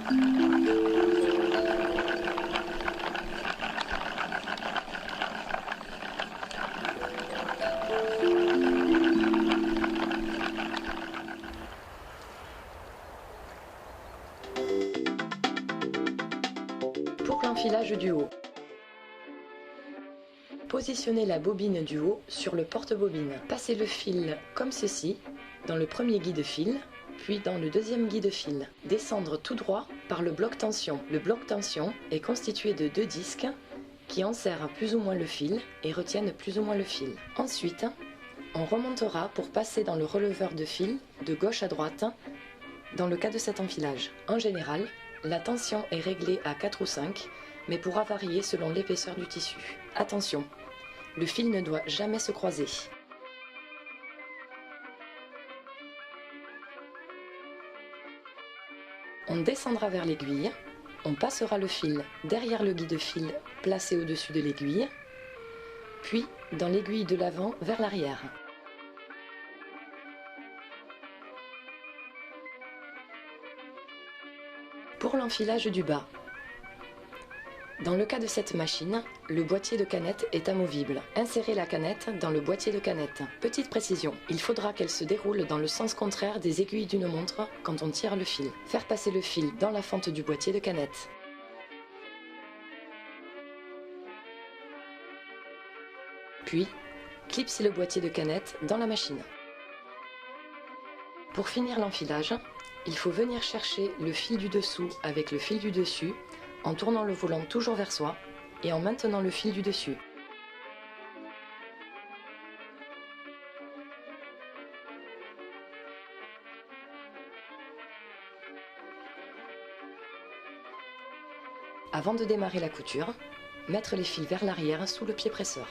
Pour l'enfilage du haut, positionnez la bobine du haut sur le porte-bobine. Passez le fil comme ceci dans le premier guide-fil, puis dans le deuxième guide-fil. Descendre tout droit par le bloc tension. Le bloc tension est constitué de 2 disques qui enserrent plus ou moins le fil et retiennent plus ou moins le fil. Ensuite, on remontera pour passer dans le releveur de fil de gauche à droite dans le cas de cet enfilage. En général, la tension est réglée à 4 ou 5, mais pourra varier selon l'épaisseur du tissu. Attention, le fil ne doit jamais se croiser. On descendra vers l'aiguille, on passera le fil derrière le guide-fil placé au-dessus de l'aiguille, puis dans l'aiguille de l'avant vers l'arrière. Pour l'enfilage du bas, dans le cas de cette machine, le boîtier de canette est amovible. Insérez la canette dans le boîtier de canette. Petite précision, il faudra qu'elle se déroule dans le sens contraire des aiguilles d'une montre quand on tire le fil. Faire passer le fil dans la fente du boîtier de canette. Puis, clipsez le boîtier de canette dans la machine. Pour finir l'enfilage, il faut venir chercher le fil du dessous avec le fil du dessus en tournant le volant toujours vers soi et en maintenant le fil du dessus. Avant de démarrer la couture, mettre les fils vers l'arrière sous le pied presseur.